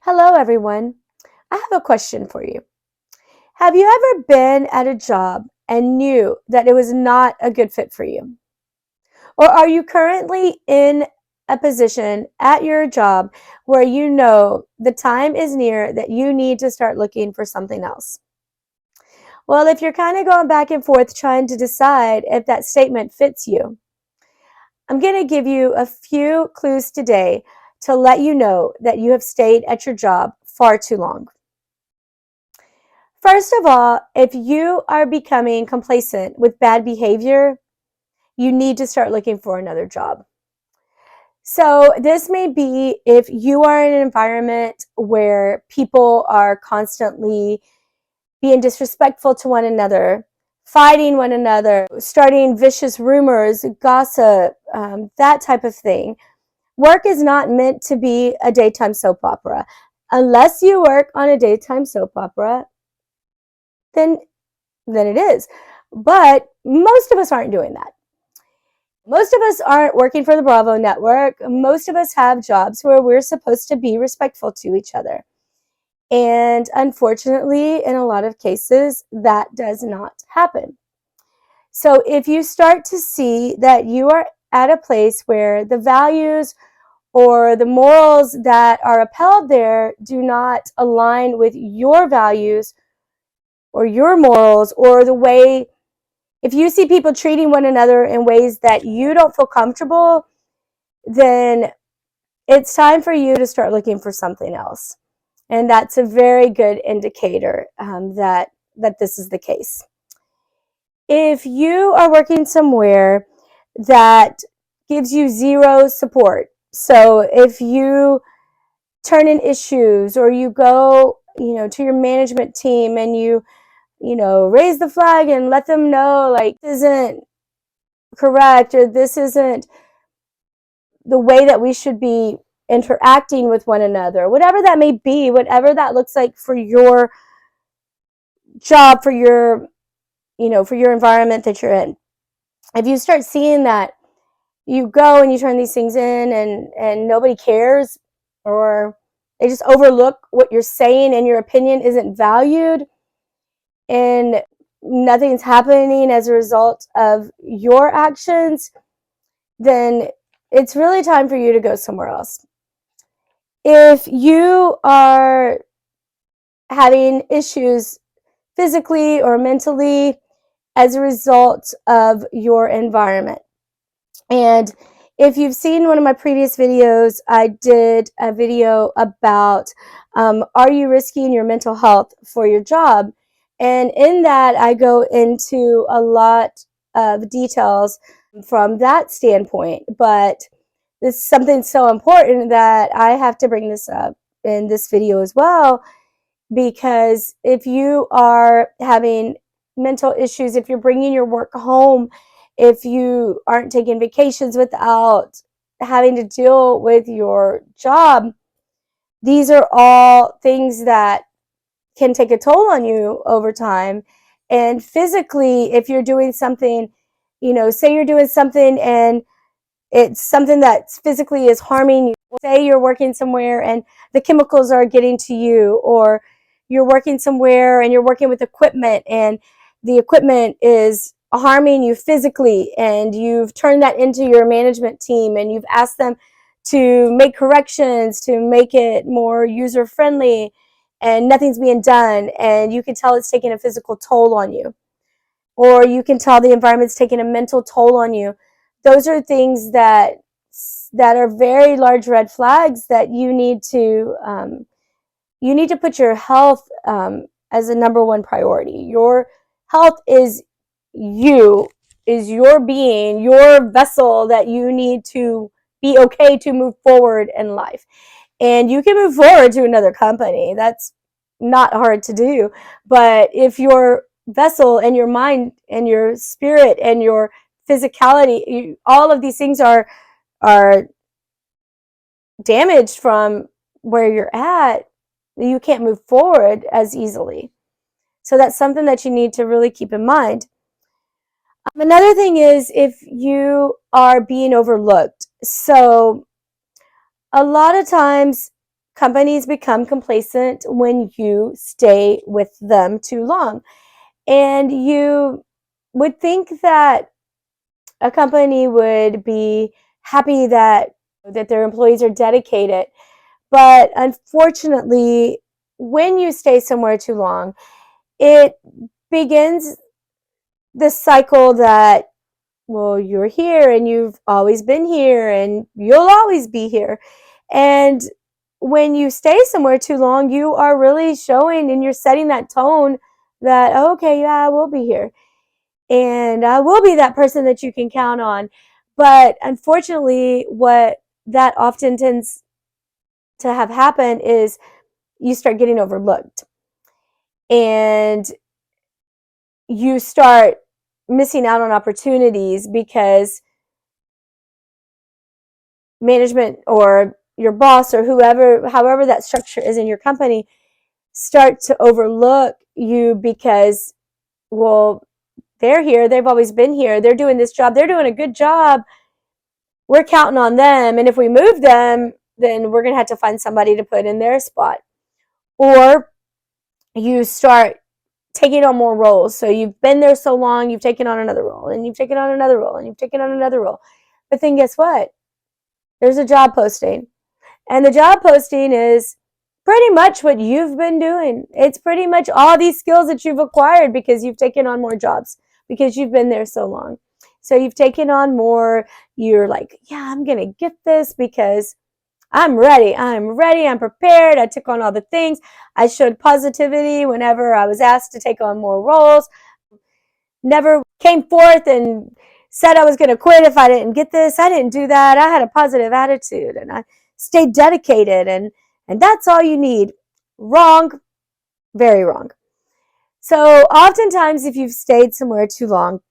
Hello, everyone. I have a question for you. Have you ever been at a job and knew that it was not a good fit for you? Or are you currently in a position at your job where you know the time is near that you need to start looking for something else? Well, if you're kind of going back and forth trying to decide if that statement fits you, I'm going to give you a few clues today to let you know that you have stayed at your job far too long. First of all, if you are becoming complacent with bad behavior, you need to start looking for another job. So, this may be if you are in an environment where people are constantly being disrespectful to one another, fighting one another, starting vicious rumors, gossip, that type of thing. Work is not meant to be a daytime soap opera. Unless you work on a daytime soap opera, then it is. But most of us aren't doing that. Most of us aren't working for the Bravo network. Most of us have jobs where we're supposed to be respectful to each other. And unfortunately, in a lot of cases, that does not happen. So if you start to see that you are at a place where the values or the morals that are upheld there do not align with your values or your morals, or the way, if you see people treating one another in ways that you don't feel comfortable, then it's time for you to start looking for something else. And that's a very good indicator that this is the case. If you are working somewhere that gives you zero support, so if you turn in issues or you go, to your management team and you raise the flag and let them know, like, this isn't correct or this isn't the way that we should be interacting with one another, whatever that may be, whatever that looks like for your job, for your, for your environment that you're in. If you start seeing that you go and you turn these things in and nobody cares, or they just overlook what you're saying and your opinion isn't valued, and nothing's happening as a result of your actions, then it's really time for you to go somewhere else. If you are having issues physically or mentally as a result of your environment, and if you've seen one of my previous videos, I did a video about are you risking your mental health for your job? And in that, I go into a lot of details from that standpoint. But this is something so important that I have to bring this up in this video as well, because if you are having mental issues, if you're bringing your work home, if you aren't taking vacations without having to deal with your job, these are all things that can take a toll on you over time. And physically, if you're doing something, say you're doing something and it's something that physically is harming you. Say you're working somewhere and the chemicals are getting to you, or you're working somewhere and you're working with equipment and the equipment is harming you physically, and you've turned that into your management team and you've asked them to make corrections to make it more user friendly, and nothing's being done, and you can tell it's taking a physical toll on you, or you can tell the environment's taking a mental toll on you. Those are things that are very large red flags that you need to put your health as a number one priority. Your health is your being, your vessel that you need to be okay to move forward in life. And you can move forward to another company. That's not hard to do. But if your vessel and your mind and your spirit and your physicality, all of these things are damaged from where you're at, you can't move forward as easily. So that's something that you need to really keep in mind. Another thing is if you are being overlooked. So a lot of times companies become complacent when you stay with them too long. And you would think that a company would be happy that their employees are dedicated. But unfortunately, when you stay somewhere too long, it begins the cycle that, well, you're here and you've always been here and you'll always be here. And when you stay somewhere too long, you are really showing and you're setting that tone that, oh, okay, yeah, I will be here. And I will be that person that you can count on. But unfortunately, what that often tends to have happen is you start getting overlooked. And you start missing out on opportunities because management or your boss or whoever, however that structure is in your company, start to overlook you because, well, they're here, they've always been here, they're doing this job, they're doing a good job, we're counting on them, and if we move them, then we're going to have to find somebody to put in their spot. Or you start taking on more roles. So you've been there so long, you've taken on another role, and you've taken on another role, and you've taken on another role. But then guess what? There's a job posting. And the job posting is pretty much what you've been doing. It's pretty much all these skills that you've acquired because you've taken on more jobs, because you've been there so long. So you've taken on more. You're like, yeah, I'm going to get this because I'm ready. I'm prepared. I took on all the things. I showed positivity whenever I was asked to take on more roles. Never came forth and said I was going to quit if I didn't get this. I didn't do that. I had a positive attitude and I stayed dedicated, and that's all you need. Wrong. Very wrong. So oftentimes if you've stayed somewhere too long,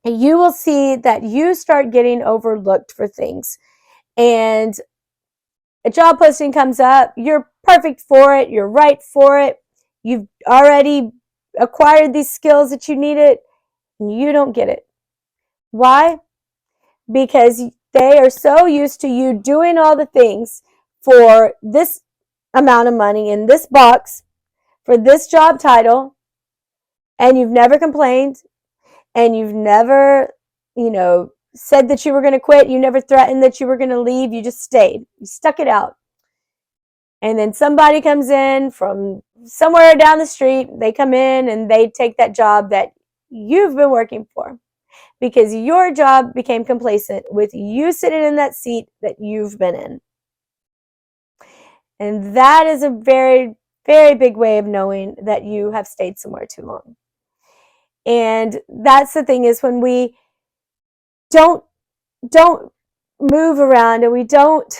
you will see that you start getting overlooked for things. And a job posting comes up, you're perfect for it, you're right for it, you've already acquired these skills that you needed, and you don't get it. Why? Because they are so used to you doing all the things for this amount of money in this box, for this job title, and you've never complained, and you've never, said that you were going to quit, you never threatened that you were going to leave, you just stayed. You stuck it out. And then somebody comes in from somewhere down the street, they come in and they take that job that you've been working for because your job became complacent with you sitting in that seat that you've been in. And that is a very, very big way of knowing that you have stayed somewhere too long. And that's the thing, is when we don't move around and we don't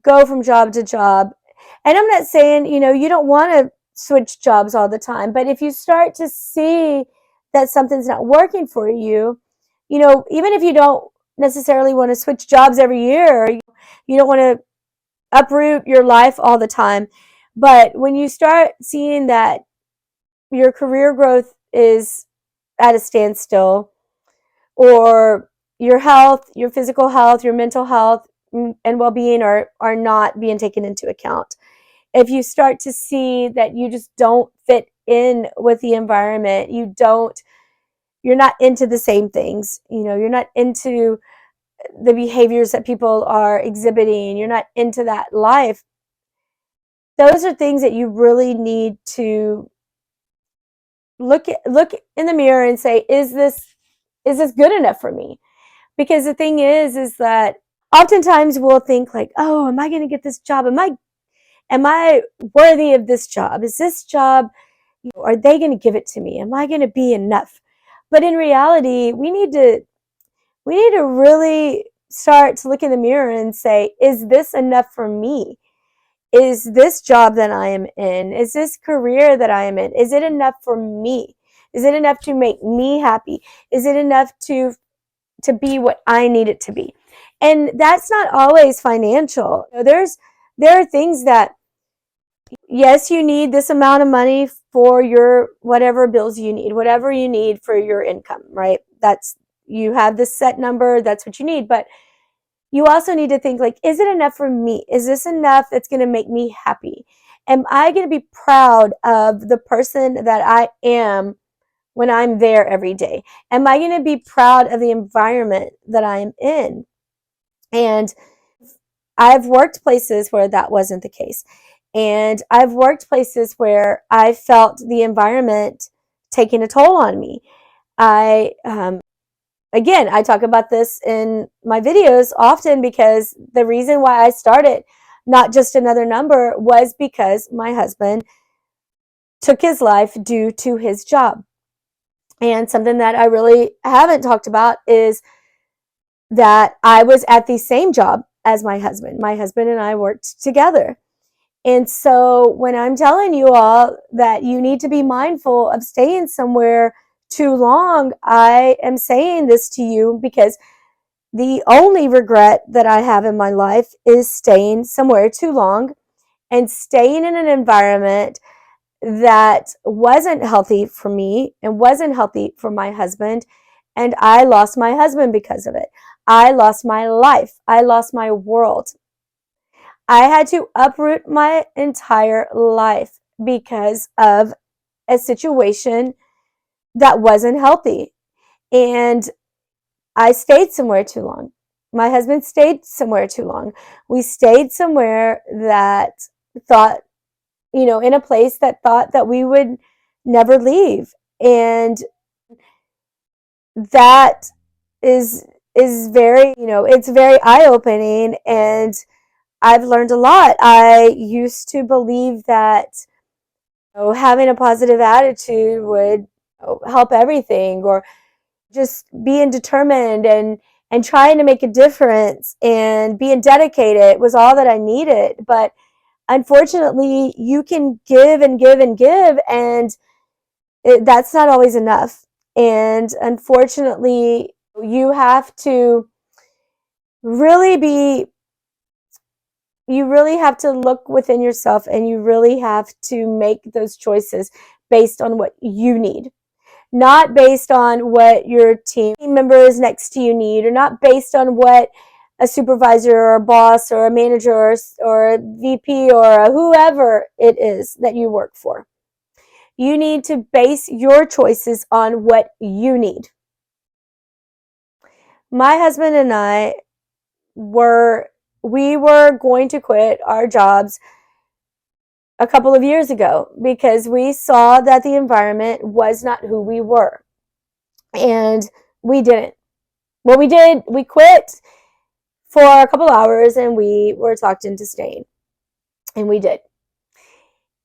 go from job to job. And I'm not saying, you don't want to switch jobs all the time, but if you start to see that something's not working for you, even if you don't necessarily want to switch jobs every year, or you don't want to uproot your life all the time, but when you start seeing that your career growth is at a standstill, or your health, your physical health, your mental health, and well-being are not being taken into account. If you start to see that you just don't fit in with the environment, you're not into the same things, you're not into the behaviors that people are exhibiting, you're not into that life, those are things that you really need to look in the mirror and say, is this good enough for me? Because the thing is that oftentimes we'll think like, oh, am I going to get this job? Am I worthy of this job? Is this job, are they going to give it to me? Am I going to be enough? But in reality, we need to really start to look in the mirror and say, is this enough for me? Is this job that I am in, is this career that I am in, is it enough for me? Is it enough to make me happy? Is it enough to be what I need it to be? And that's not always financial. There are things that, yes, you need this amount of money for your whatever bills you need, whatever you need for your income, right? You have this set number, that's what you need. But you also need to think like, is it enough for me? Is this enough that's going to make me happy? Am I going to be proud of the person that I am when I'm there every day? Am I going to be proud of the environment that I'm in? And I've worked places where that wasn't the case. And I've worked places where I felt the environment taking a toll on me. I, again, I talk about this in my videos often because the reason why I started Not Just Another Number was because my husband took his life due to his job. And something that I really haven't talked about is that I was at the same job as my husband. My husband and I worked together. And so when I'm telling you all that you need to be mindful of staying somewhere too long, I am saying this to you because the only regret that I have in my life is staying somewhere too long and staying in an environment that wasn't healthy for me and wasn't healthy for my husband. And I lost my husband because of it. I lost my life. I lost my world. I had to uproot my entire life because of a situation that wasn't healthy. And I stayed somewhere too long. My husband stayed somewhere too long. We stayed somewhere that thought, in a place that thought that we would never leave. And that is very, it's very eye-opening, and I've learned a lot. I used to believe that having a positive attitude would help everything, or just being determined and trying to make a difference and being dedicated was all that I needed. But unfortunately, you can give and give and give, and that's not always enough. And unfortunately, you have to really be you really have to look within yourself, and you really have to make those choices based on what you need, not based on what your team members next to you need, or not based on what a supervisor or a boss or a manager or a VP or whoever it is that you work for. You need to base your choices on what you need. My husband and I we were going to quit our jobs a couple of years ago because we saw that the environment was not who we were. And we didn't. What we did, we quit for a couple hours and we were talked into staying. And we did.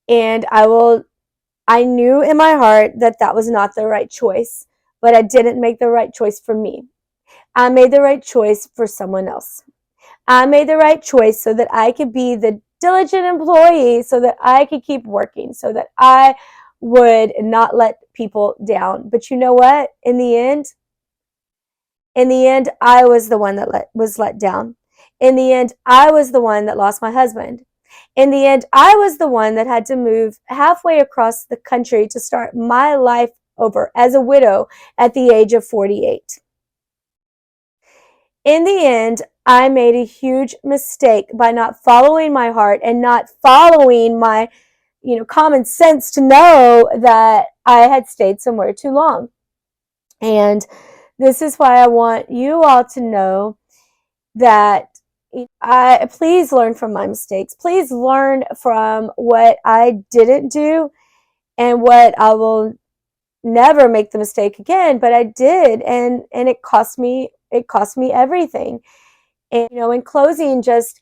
And I knew in my heart that that was not the right choice, but I didn't make the right choice for me. I made the right choice for someone else. I made the right choice so that I could be the diligent employee, so that I could keep working, so that I would not let people down. But you know what? In the end, I was the one that was let down. In the end, I was the one that lost my husband. In the end, I was the one that had to move halfway across the country to start my life over as a widow at the age of 48. In the end, I made a huge mistake by not following my heart and not following my, common sense to know that I had stayed somewhere too long. And this is why I want you all to know that please learn from my mistakes. Please learn from what I didn't do and what I will never make the mistake again, but I did, and it cost me everything. And in closing, just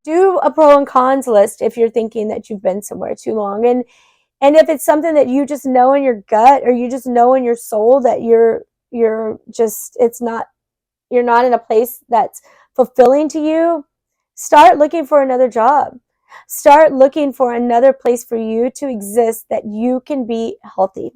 do a pro and cons list if you're thinking that you've been somewhere too long, and if it's something that you just know in your gut, or you just know in your soul that you're not in a place that's fulfilling to you, start looking for another job. Start looking for another place for you to exist that you can be healthy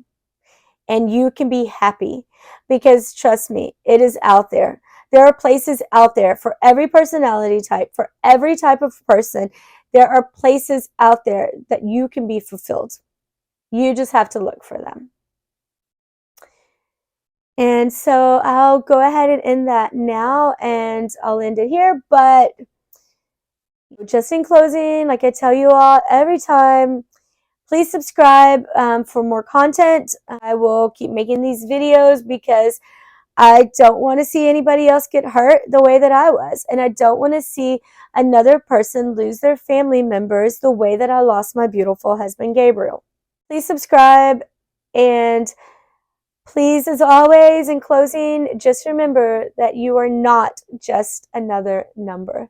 and you can be happy. Because trust me, it is out there. There are places out there for every personality type, for every type of person. There are places out there that you can be fulfilled. You just have to look for them. And so I'll go ahead and end that now, and I'll end it here. But just in closing, like I tell you all every time, please subscribe for more content. I will keep making these videos because I don't want to see anybody else get hurt the way that I was. And I don't want to see another person lose their family members the way that I lost my beautiful husband, Gabriel. Please subscribe. And please, as always, in closing, just remember that you are not just another number.